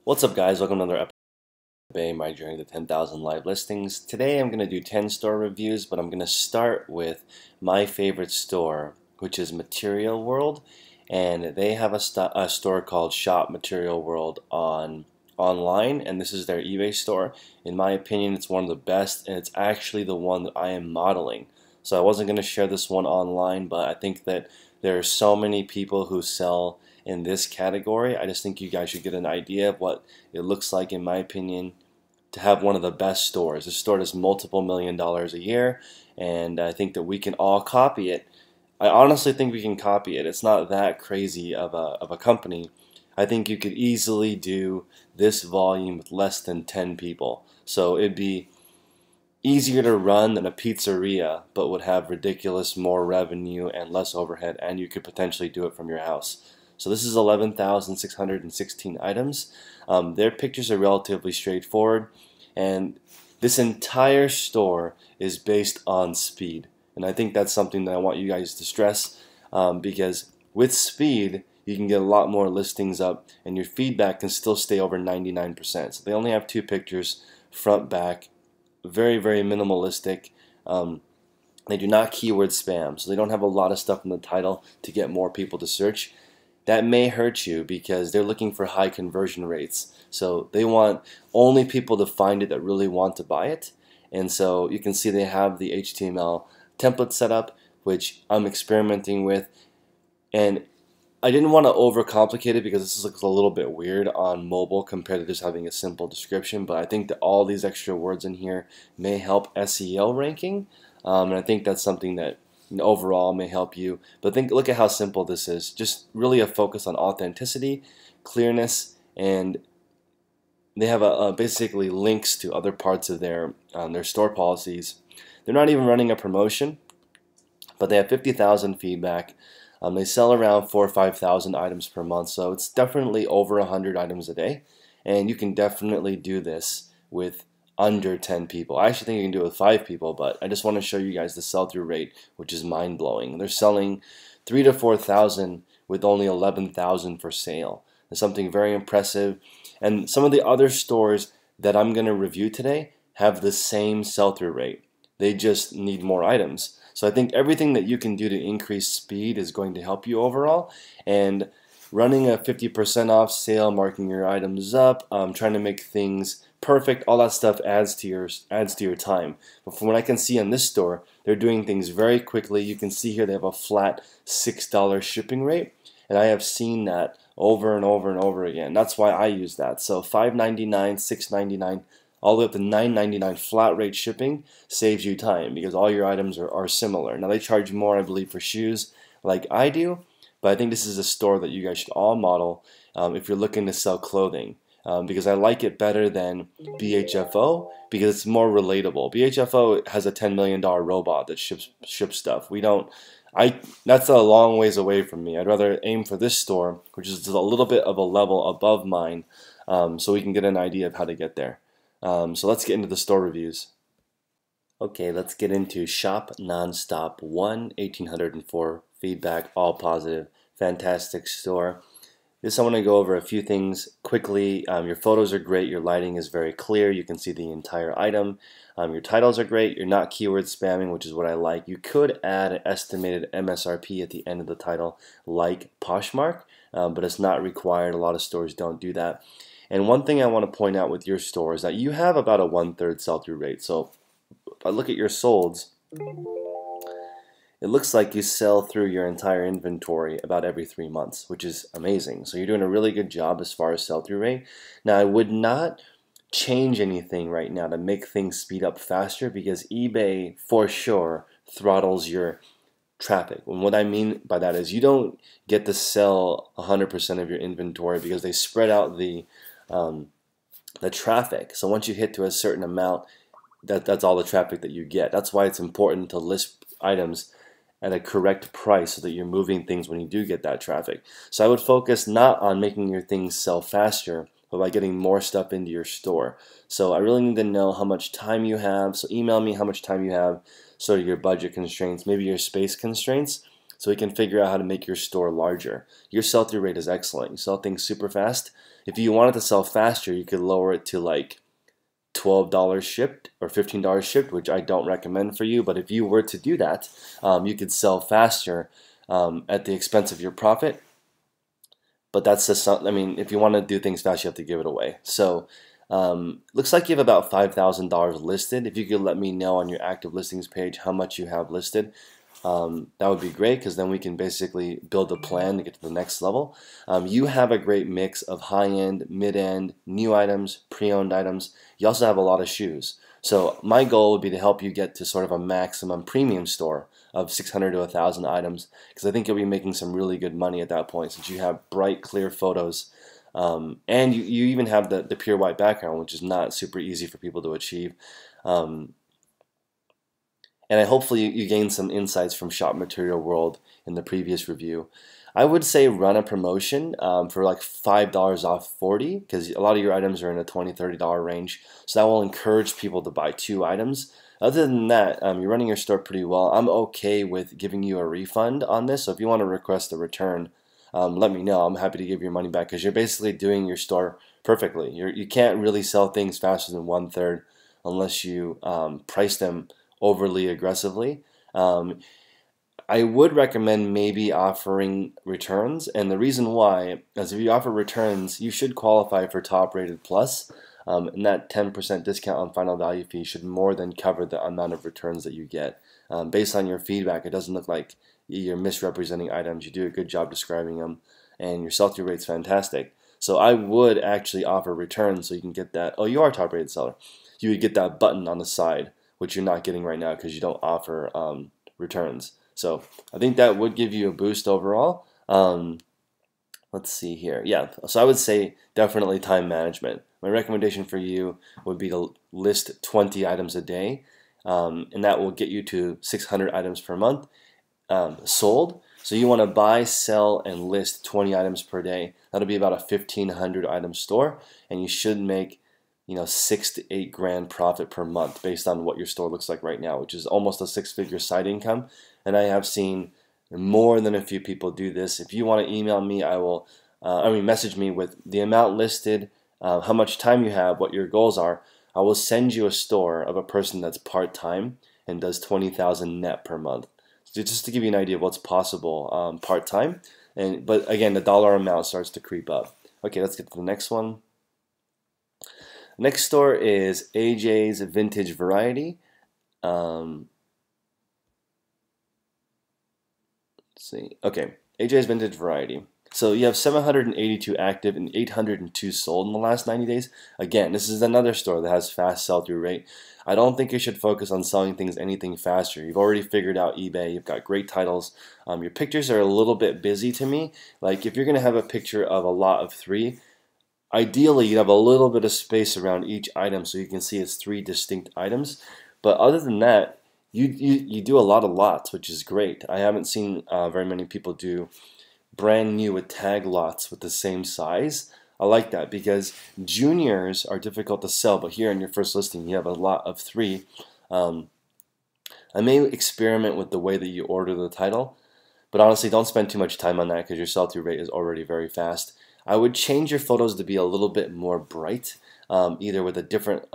What's up, guys? Welcome to another episode of my journey to 10,000 live listings. Today I'm going to do 10 store reviews, but I'm going to start with my favorite store, which is Material World, and they have a store called ShopMaterialWorld online, and this is their eBay store. In my opinion, it's one of the best, and it's actually the one that I am modeling. So I wasn't going to share this one online, but I think that there are so many people who sell in this category. I just think you guys should get an idea of what it looks like, in my opinion, to have one of the best stores. This store does multiple $1 million a year, and I think that we can all copy it. I honestly think we can copy it. It's not that crazy of a company. I think you could easily do this volume with less than 10 people. So it'd be easier to run than a pizzeria, but would have ridiculous more revenue and less overhead, and you could potentially do it from your house. So this is 11,616 items. Their pictures are relatively straightforward, and this entire store is based on speed. And I think that's something that I want you guys to stress, because with speed, you can get a lot more listings up, and your feedback can still stay over 99%. So they only have 2 pictures, front, back, very, very minimalistic. They do not keyword spam, so they don't have a lot of stuff in the title to get more people to search. That may hurt you because they're looking for high conversion rates. So they want only people to find it that really want to buy it. And so you can see they have the HTML template set up, which I'm experimenting with. And I didn't want to overcomplicate it because this looks a little bit weird on mobile compared to just having a simple description. But I think that all these extra words in here may help SEO ranking. And I think that's something that overall may help you. But look at how simple this is. Just really a focus on authenticity, clearness, and they have basically links to other parts of their store policies. They're not even running a promotion, but they have 50,000 feedback. They sell around 4,000 or 5,000 items per month, so it's definitely over 100 items a day, and you can definitely do this with under 10 people. I actually think you can do it with 5 people, but I just want to show you guys the sell-through rate, which is mind-blowing. They're selling 3,000 to 4,000 with only 11,000 for sale. It's something very impressive. And some of the other stores that I'm going to review today have the same sell-through rate. They just need more items. So I think everything that you can do to increase speed is going to help you overall. And running a 50% off sale, marking your items up, trying to make things perfect, all that stuff adds to your time. But from what I can see on this store, they're doing things very quickly. You can see here they have a flat $6 shipping rate, and I have seen that over and over and over again. That's why I use that. So $5.99, $6.99, all the way up to $9.99 flat rate shipping saves you time because all your items are similar. Now they charge more, I believe, for shoes like I do, but I think this is a store that you guys should all model if you're looking to sell clothing. Because I like it better than BHFO because it's more relatable. BHFO has a $10 million robot that ships stuff. That's a long ways away from me. I'd rather aim for this store, which is a little bit of a level above mine, so we can get an idea of how to get there. So let's get into the store reviews. Okay, let's get into Shop Nonstop 1804 feedback, all positive, fantastic store. I want to go over a few things quickly. Your photos are great, your lighting is very clear, you can see the entire item. Your titles are great, you're not keyword spamming, which is what I like. You could add an estimated MSRP at the end of the title like Poshmark, but it's not required. A lot of stores don't do that. And one thing I want to point out with your store is that you have about a 1/3 sell-through rate. So if I look at your solds, it looks like you sell through your entire inventory about every 3 months, which is amazing. So you're doing a really good job as far as sell-through rate. Now, I would not change anything right now to make things speed up faster because eBay, for sure, throttles your traffic. And what I mean by that is you don't get to sell 100% of your inventory because they spread out the traffic. So once you hit to a certain amount, that's all the traffic that you get. That's why it's important to list items at a correct price so that you're moving things when you do get that traffic. So I would focus not on making your things sell faster, but by getting more stuff into your store. So I really need to know how much time you have. So email me how much time you have, sort of your budget constraints, maybe your space constraints, so we can figure out how to make your store larger. Your sell-through rate is excellent. You sell things super fast, If you wanted to sell faster, you could lower it to like $12 shipped or $15 shipped, which I don't recommend for you. But if you were to do that, you could sell faster at the expense of your profit. But that's just something, I mean, if you want to do things fast, you have to give it away. So looks like you have about $5,000 listed. If you could let me know on your active listings page how much you have listed, that would be great, because then we can basically build a plan to get to the next level. You have a great mix of high-end, mid-end, new items, pre-owned items. You also have a lot of shoes. So my goal would be to help you get to sort of a maximum premium store of 600 to 1,000 items, because I think you'll be making some really good money at that point, since you have bright, clear photos. And you even have the pure white background, which is not super easy for people to achieve. And hopefully you gain some insights from Shop Material World in the previous review. I would say run a promotion for like $5 off 40, because a lot of your items are in a $20, $30 range. So that will encourage people to buy 2 items. Other than that, you're running your store pretty well. I'm okay with giving you a refund on this. So if you want to request a return, let me know. I'm happy to give your money back, because you're basically doing your store perfectly. You can't really sell things faster than 1/3 unless you price them overly aggressively. I would recommend maybe offering returns, and the reason why is if you offer returns, you should qualify for top rated plus, and that 10% discount on final value fee should more than cover the amount of returns that you get. Based on your feedback, it doesn't look like you're misrepresenting items. You do a good job describing them, and your sell-through rate's fantastic. So I would actually offer returns so you can get that. Oh, you are a top rated seller. You would get that button on the side, which you're not getting right now because you don't offer returns. So I think that would give you a boost overall. Let's see here. Yeah, so I would say definitely time management. My recommendation for you would be to list 20 items a day, and that will get you to 600 items per month sold. So you want to buy, sell, and list 20 items per day. That'll be about a 1,500 item store, and you should make 6 to 8 grand profit per month based on what your store looks like right now, which is almost a 6-figure side income. And I have seen more than a few people do this. If you want to email me, message me with the amount listed, how much time you have, what your goals are. I will send you a store of a person that's part-time and does 20,000 net per month. So just to give you an idea of what's possible part-time. But again, the dollar amount starts to creep up. Okay, let's get to the next one. Next store is AJ's Vintage Variety. Let's see. Okay, AJ's Vintage Variety. So you have 782 active and 802 sold in the last 90 days. Again, this is another store that has fast sell-through rate. I don't think you should focus on selling things anything faster. You've already figured out eBay. You've got great titles. Your pictures are a little bit busy to me. Like if you're going to have a picture of a lot of 3, ideally you have a little bit of space around each item so you can see it's 3 distinct items. But other than that, you do a lot of lots, which is great. I haven't seen very many people do brand new with tag lots with the same size. I like that because juniors are difficult to sell, but here in your first listing you have a lot of 3. I may experiment with the way that you order the title, but honestly don't spend too much time on that because your sell-through rate is already very fast. I would change your photos to be a little bit more bright, either with a different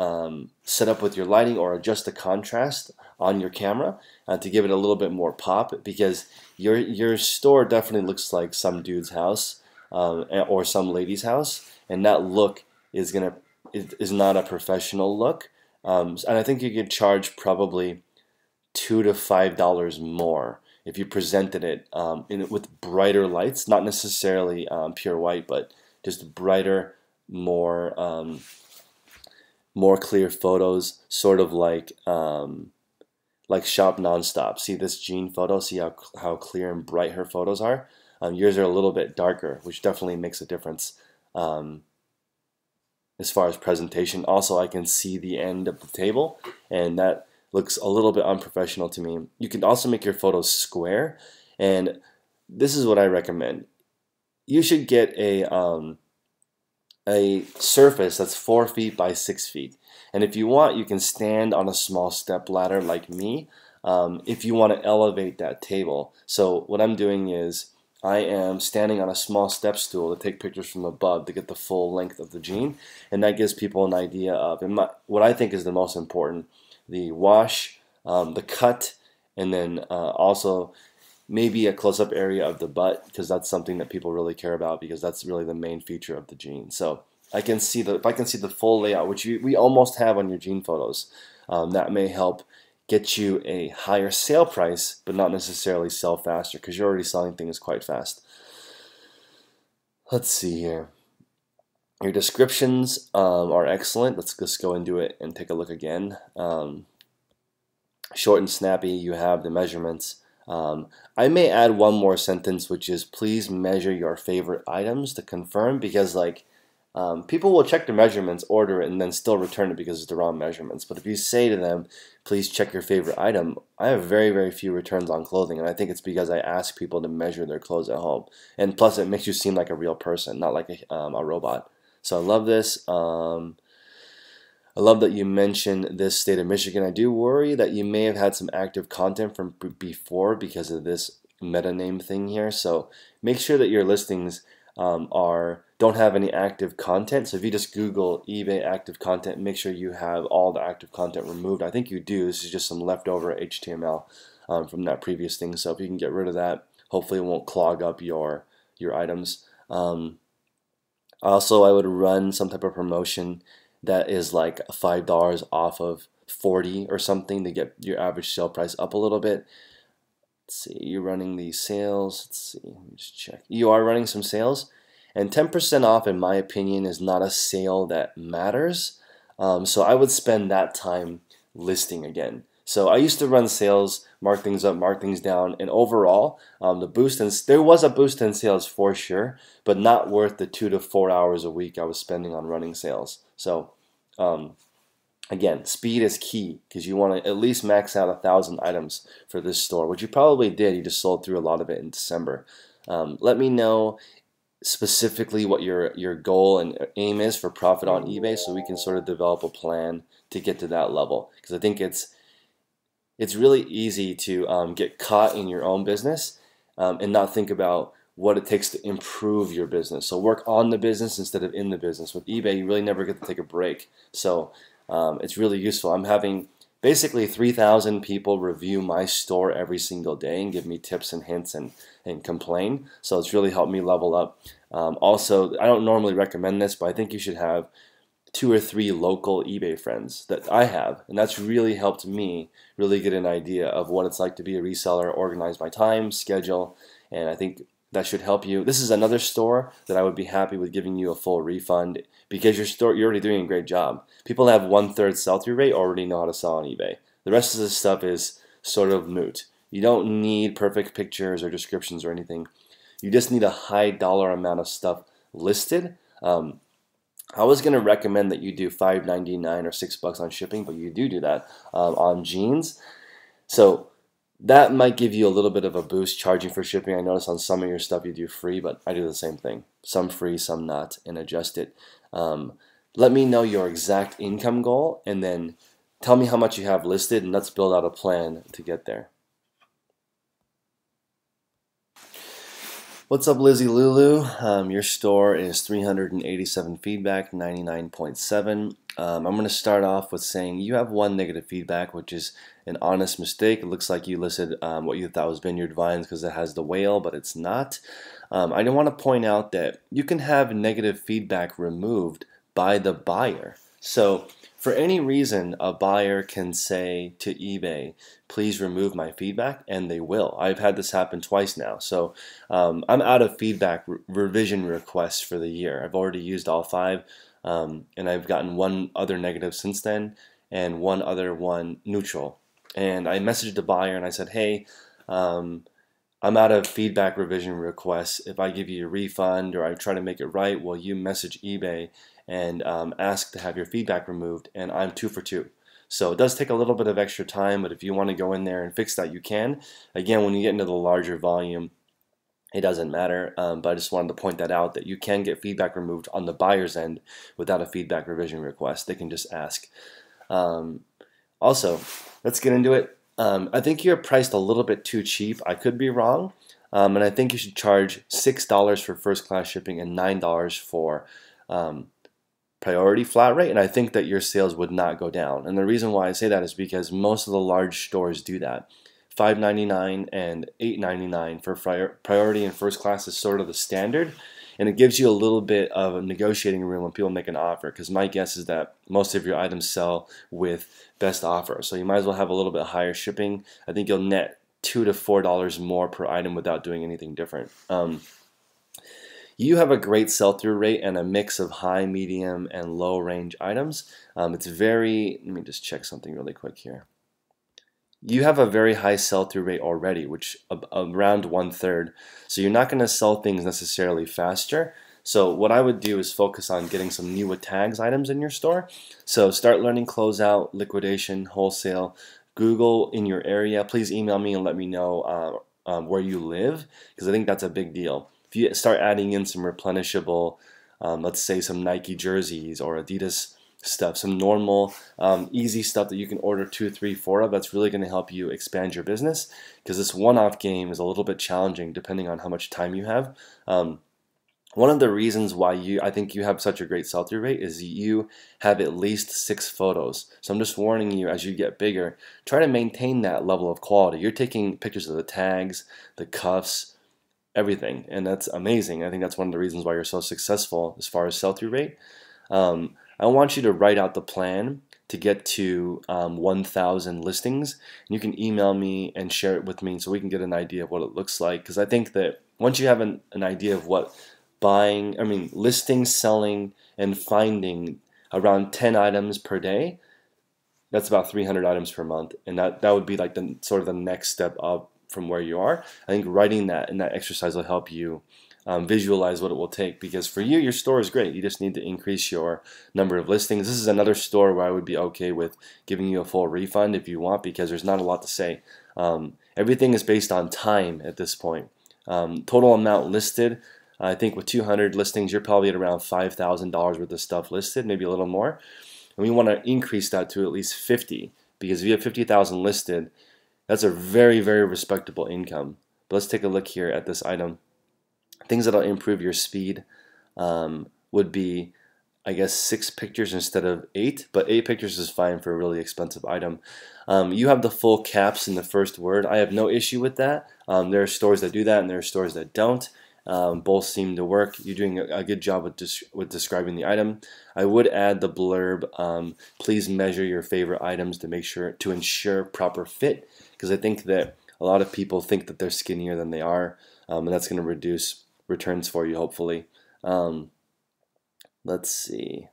setup with your lighting or adjust the contrast on your camera to give it a little bit more pop, because your store definitely looks like some dude's house or some lady's house, and that look is not a professional look. And I think you could charge probably $2 to $5 more if you presented it with brighter lights, not necessarily pure white, but just brighter, more clear photos, sort of like Shop Nonstop. See this Jean photo? See how clear and bright her photos are? Yours are a little bit darker, which definitely makes a difference as far as presentation. Also, I can see the end of the table, and that looks a little bit unprofessional to me. You can also make your photos square, and this is what I recommend. You should get a surface that's 4 feet by 6 feet, and if you want, you can stand on a small step ladder like me if you want to elevate that table. So what I'm doing is I am standing on a small step stool to take pictures from above to get the full length of the jean, and that gives people an idea of what I think is the most important: the wash, the cut, and then also maybe a close-up area of the butt, because that's something that people really care about, because that's really the main feature of the jean. So I can see if I can see the full layout, which we almost have on your jean photos, that may help get you a higher sale price, but not necessarily sell faster, because you're already selling things quite fast. Let's see here. Your descriptions are excellent. Let's just go into it and take a look again. Short and snappy. You have the measurements. I may add one more sentence, which is please measure your favorite items to confirm, because people will check the measurements, order it, and then still return it because it's the wrong measurements. But if you say to them, please check your favorite item, I have very, very few returns on clothing, and I think it's because I ask people to measure their clothes at home. And plus, it makes you seem like a real person, not like a robot. So I love this. I love that you mentioned this state of Michigan. I do worry that you may have had some active content from before because of this meta name thing here. So make sure that your listings don't have any active content. So if you just Google eBay active content, make sure you have all the active content removed. I think you do. This is just some leftover HTML from that previous thing. So if you can get rid of that, hopefully it won't clog up your items. Also, I would run some type of promotion that is like $5 off of 40 or something to get your average sale price up a little bit. Let's see, you're running these sales. Let's see, let me just check. You are running some sales, and 10% off, in my opinion, is not a sale that matters. So I would spend that time listing again. So I used to run sales, mark things up, mark things down, and overall, there was a boost in sales for sure, but not worth the 2 to 4 hours a week I was spending on running sales. So again, speed is key, because you want to at least max out 1,000 items for this store, which you probably did. You just sold through a lot of it in December. Let me know specifically what your goal and aim is for profit on eBay, so we can sort of develop a plan to get to that level, because I think it's really easy to get caught in your own business and not think about what it takes to improve your business. So work on the business instead of in the business. With eBay, you really never get to take a break. So it's really useful. I'm having basically 3,000 people review my store every single day and give me tips and hints and complain. So it's really helped me level up. Also, I don't normally recommend this, but I think you should have 2 or 3 local eBay friends that I have, and that's really helped me really get an idea of what it's like to be a reseller, organize my time, schedule, and I think that should help you. This is another store that I would be happy with giving you a full refund, because you're already doing a great job. People that have 1/3 sell-through rate already know how to sell on eBay. The rest of this stuff is sort of moot. You don't need perfect pictures or descriptions or anything. You just need a high dollar amount of stuff listed. I was going to recommend that you do $5.99 or $6 on shipping, but you do that on jeans. So that might give you a little bit of a boost charging for shipping. I notice on some of your stuff you do free, but I do the same thing. Some free, some not, and adjust it. Let me know your exact income goal, and then tell me how much you have listed, and let's build out a plan to get there. What's up, Lizzeeloulou? Your store is 387 feedback, 99.7. I'm going to start off with saying you have 1 negative feedback, which is an honest mistake. It looks like you listed what you thought was vineyard vines because it has the whale, but it's not. I do want to point out that you can have negative feedback removed by the buyer. So for any reason, a buyer can say to eBay, please remove my feedback, and they will. I've had this happen twice now. So I'm out of feedback revision requests for the year. I've already used all 5, and I've gotten 1 other negative since then, and 1 other one neutral. And I messaged the buyer and I said, hey, I'm out of feedback revision requests. If I give you a refund or I try to make it right, will you message eBay and ask to have your feedback removed? And I'm 2 for 2. So it does take a little bit of extra time, but if you want to go in there and fix that, you can. Again, when you get into the larger volume, it doesn't matter, but I just wanted to point that out, that you can get feedback removed on the buyer's end without a feedback revision request. They can just ask. Also, let's get into it. I think you're priced a little bit too cheap. I could be wrong, and I think you should charge $6 for first class shipping and $9 for priority flat rate, and I think that your sales would not go down. And the reason why I say that is because most of the large stores do that. $5.99 and $8.99 for priority and first class is sort of the standard, and it gives you a little bit of a negotiating room when people make an offer, because my guess is that most of your items sell with best offer, so you might as well have a little bit higher shipping. I think you'll net $2 to $4 more per item without doing anything different. You have a great sell-through rate and a mix of high, medium, and low range items. Let me just check something really quick here. You have a very high sell-through rate already, which around 1/3. So you're not going to sell things necessarily faster. So what I would do is focus on getting some new with tags items in your store. So start learning closeout, liquidation, wholesale. Google in your area. Please email me and let me know where you live, because I think that's a big deal. If you start adding in some replenishable, let's say some Nike jerseys or Adidas stuff, some normal, easy stuff that you can order 2, 3, 4 of, that's really going to help you expand your business, because this one-off game is a little bit challenging depending on how much time you have. One of the reasons why I think you have such a great sell-through rate is you have at least 6 photos. So I'm just warning you, as you get bigger, try to maintain that level of quality. You're taking pictures of the tags, the cuffs, everything, and that's amazing. I think that's one of the reasons why you're so successful as far as sell-through rate. I want you to write out the plan to get to 1,000 listings, and you can email me and share it with me so we can get an idea of what it looks like, because I think that once you have an idea of what listing, selling, and finding around 10 items per day, that's about 300 items per month, and that would be like the sort of the next step up from where you are. I think writing that and that exercise will help you visualize what it will take, because for you, your store is great. You just need to increase your number of listings. This is another store where I would be okay with giving you a full refund if you want, because there's not a lot to say. Everything is based on time at this point. Total amount listed, I think with 200 listings, you're probably at around $5,000 worth of stuff listed, maybe a little more. And we want to increase that to at least 50, because if you have 50,000 listed, that's a very, very respectable income. But let's take a look here at this item. Things that'll improve your speed would be, I guess, 6 pictures instead of 8, but 8 pictures is fine for a really expensive item. You have the full caps in the first word. I have no issue with that. There are stores that do that, and there are stores that don't. Both seem to work. You're doing a good job with describing the item. I would add the blurb, please measure your favorite items to ensure proper fit, because I think that a lot of people think that they're skinnier than they are, and that's going to reduce returns for you, hopefully. Let's see.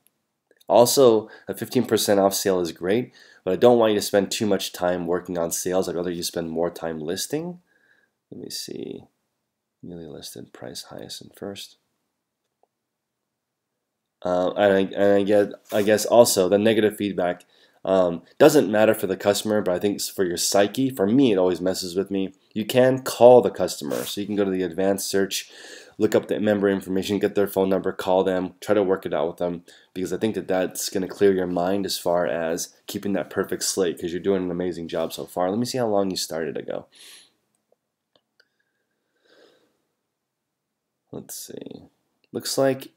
Also, a 15% off sale is great, but I don't want you to spend too much time working on sales. I'd rather you spend more time listing. Let me see. Newly listed, price highest and first. And I guess also the negative feedback doesn't matter for the customer, but I think for your psyche, for me, it always messes with me. You can call the customer, so you can go to the advanced search, look up the member information, get their phone number, call them, try to work it out with them, because I think that that's going to clear your mind as far as keeping that perfect slate, because you're doing an amazing job so far. Let me see how long you started ago. Let's see. Looks like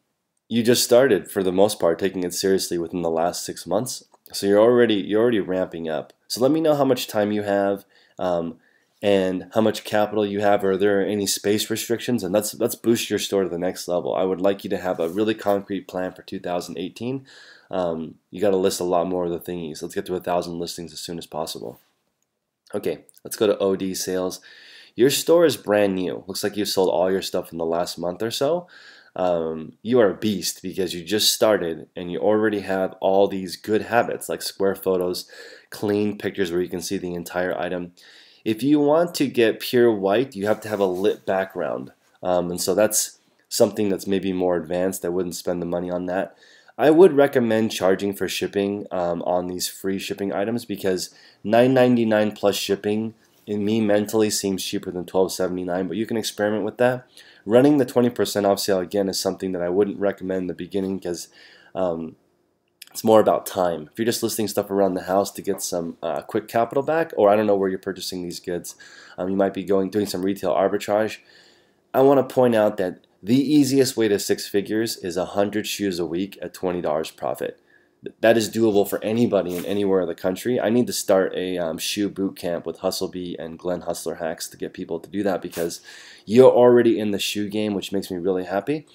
you just started, for the most part, taking it seriously within the last 6 months. So you're already ramping up. So let me know how much time you have, and how much capital you have. Are there any space restrictions? And let's boost your store to the next level. I would like you to have a really concrete plan for 2018. You got to list a lot more of the thingies. Let's get to 1,000 listings as soon as possible. Okay, let's go to OD sales. Your store is brand new. Looks like you've sold all your stuff in the last month or so. You are a beast, because you just started and you already have all these good habits like square photos, clean pictures where you can see the entire item. If you want to get pure white, you have to have a lit background, and so that's something that's maybe more advanced. I wouldn't spend the money on that. I would recommend charging for shipping on these free shipping items, because $9.99 plus shipping in me mentally seems cheaper than $12.79, but you can experiment with that. Running the 20% off sale again is something that I wouldn't recommend in the beginning, because it's It's more about time. If you're just listing stuff around the house to get some quick capital back, or I don't know where you're purchasing these goods, you might be doing some retail arbitrage. I want to point out that the easiest way to six figures is 100 shoes a week at $20 profit. That is doable for anybody in anywhere in the country. I need to start a shoe boot camp with Hustlebee and Glenn Hustler Hacks to get people to do that, because you're already in the shoe game, which makes me really happy.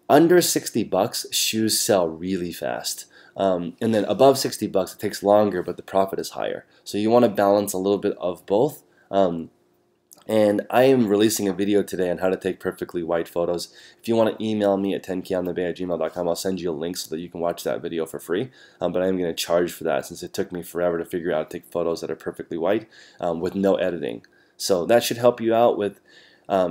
Under 60 bucks, shoes sell really fast. And then above 60 bucks, it takes longer, but the profit is higher. So you want to balance a little bit of both. And I am releasing a video today on how to take perfectly white photos. If you want to email me at 10konthebay@gmail.com, I'll send you a link so that you can watch that video for free. But I'm going to charge for that, since it took me forever to figure out how to take photos that are perfectly white with no editing. So that should help you out with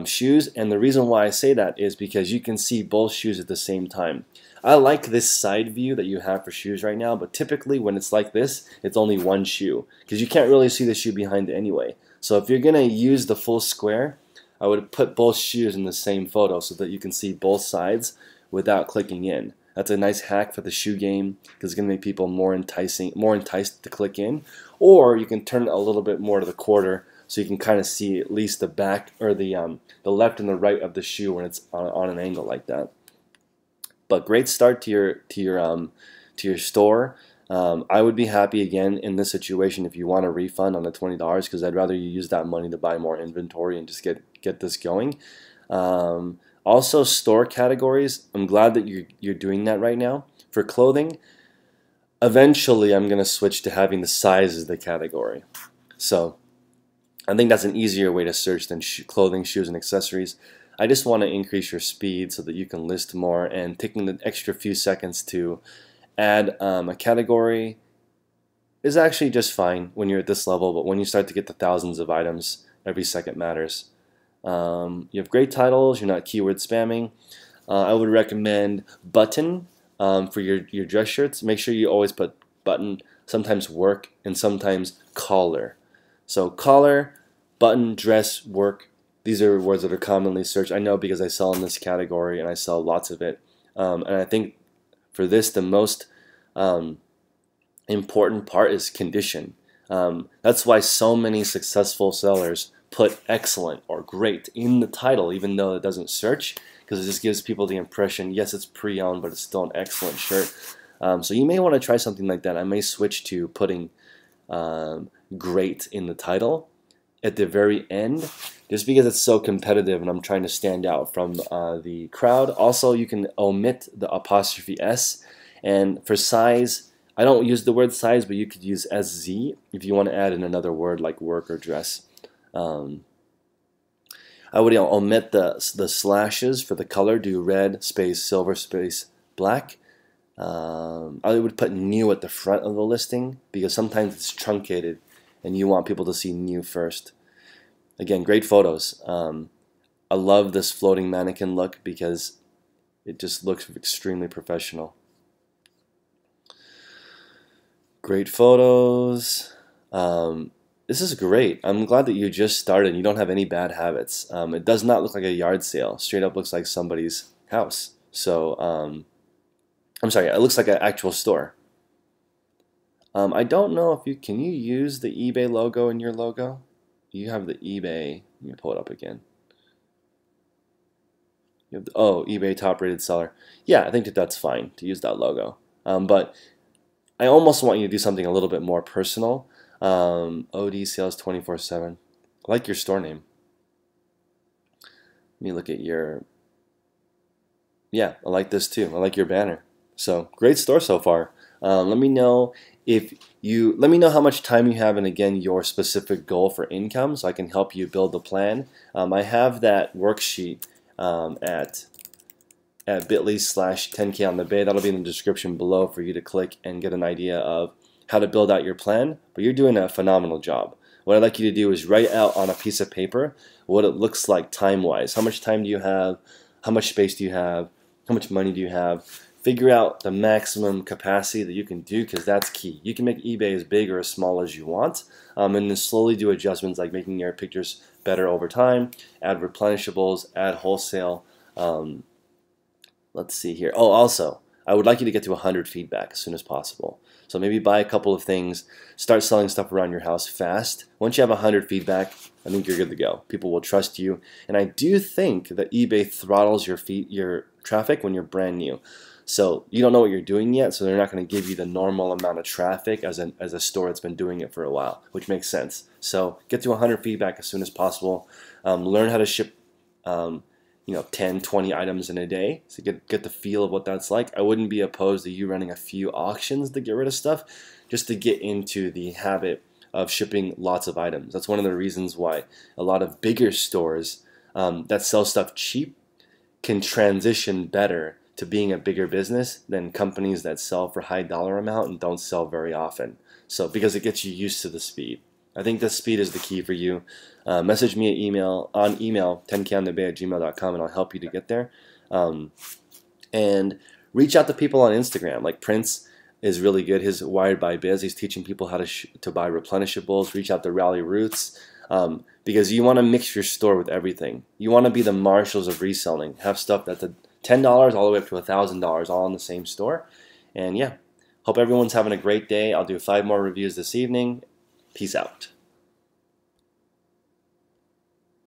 shoes. And the reason why I say that is because you can see both shoes at the same time. I like this side view that you have for shoes right now, but typically when it's like this, it's only one shoe, because you can't really see the shoe behind it anyway. So if you're going to use the full square, I would put both shoes in the same photo so that you can see both sides without clicking in. That's a nice hack for the shoe game, because it's going to make people more enticed to click in. Or you can turn it a little bit more to the quarter, so you can kind of see at least the back, or the left and the right of the shoe when it's on an angle like that. But great start to your store. I would be happy again in this situation if you want a refund on the $20, because I'd rather you use that money to buy more inventory and just get this going. Also, store categories. I'm glad that you're doing that right now. For clothing, eventually I'm going to switch to having the size as the category. So I think that's an easier way to search than clothing, shoes, and accessories. I just want to increase your speed so that you can list more, and taking the extra few seconds to add a category is actually just fine when you're at this level, but when you start to get to thousands of items, every second matters. You have great titles, you're not keyword spamming. I would recommend button for your dress shirts. Make sure you always put button, sometimes work, and sometimes collar. So collar, button, dress, work. These are words that are commonly searched. I know because I sell in this category and I sell lots of it. And I think for this, the most important part is condition. That's why so many successful sellers put excellent or great in the title, even though it doesn't search, because it just gives people the impression, yes, it's pre-owned, but it's still an excellent shirt. So you may want to try something like that. I may switch to putting great in the title at the very end, just because it's so competitive and I'm trying to stand out from the crowd. Also, you can omit the apostrophe S. And for size, I don't use the word size, but you could use SZ if you want to add in another word like work or dress. I would omit the slashes for the color. Do red space silver space black. I would put new at the front of the listing, because sometimes it's truncated and you want people to see new first. Again, great photos. I love this floating mannequin look because it just looks extremely professional. Great photos. This is great. I'm glad that you just started and you don't have any bad habits. It does not look like a yard sale. Straight up looks like somebody's house. So, I'm sorry, it looks like an actual store. I don't know if can you use the eBay logo in your logo? You have the eBay. Let me pull it up again. You have eBay top rated seller. Yeah, I think that's fine to use that logo. But I almost want you to do something a little bit more personal. OD sales 24/7. I like your store name. Let me look at your. Yeah, I like this too. I like your banner. So great store so far. Let me know how much time you have, and again your specific goal for income, so I can help you build the plan. I have that worksheet at bit.ly/10konthebay. That'll be in the description below for you to click and get an idea of how to build out your plan. But you're doing a phenomenal job. What I'd like you to do is write out on a piece of paper what it looks like time-wise. How much time do you have? How much space do you have? How much money do you have? Figure out the maximum capacity that you can do, because that's key. You can make eBay as big or as small as you want, and then slowly do adjustments like making your pictures better over time, add replenishables, add wholesale. Let's see here. Oh, also, I would like you to get to 100 feedback as soon as possible. So maybe buy a couple of things, start selling stuff around your house fast. Once you have 100 feedback, I think you're good to go. People will trust you. And I do think that eBay throttles your traffic when you're brand new. So you don't know what you're doing yet, so they're not going to give you the normal amount of traffic as a store that's been doing it for a while, which makes sense. So get to 100 feedback as soon as possible. Learn how to ship 10, 20 items in a day, so get the feel of what that's like. I wouldn't be opposed to you running a few auctions to get rid of stuff, just to get into the habit of shipping lots of items. That's one of the reasons why a lot of bigger stores that sell stuff cheap can transition better to being a bigger business than companies that sell for high dollar amount and don't sell very often. So because it gets you used to the speed. I think the speed is the key for you. Message me on email 10konthebay@gmail.com, and I'll help you to get there. And reach out to people on Instagram. Like Prince is really good. His Wired by Biz, he's teaching people how to buy replenishables. Reach out to Rally Roots, because you want to mix your store with everything. You want to be the Marshalls of reselling. Have stuff that's $10 all the way up to $1,000 all in the same store. And yeah, hope everyone's having a great day. I'll do 5 more reviews this evening. Peace out.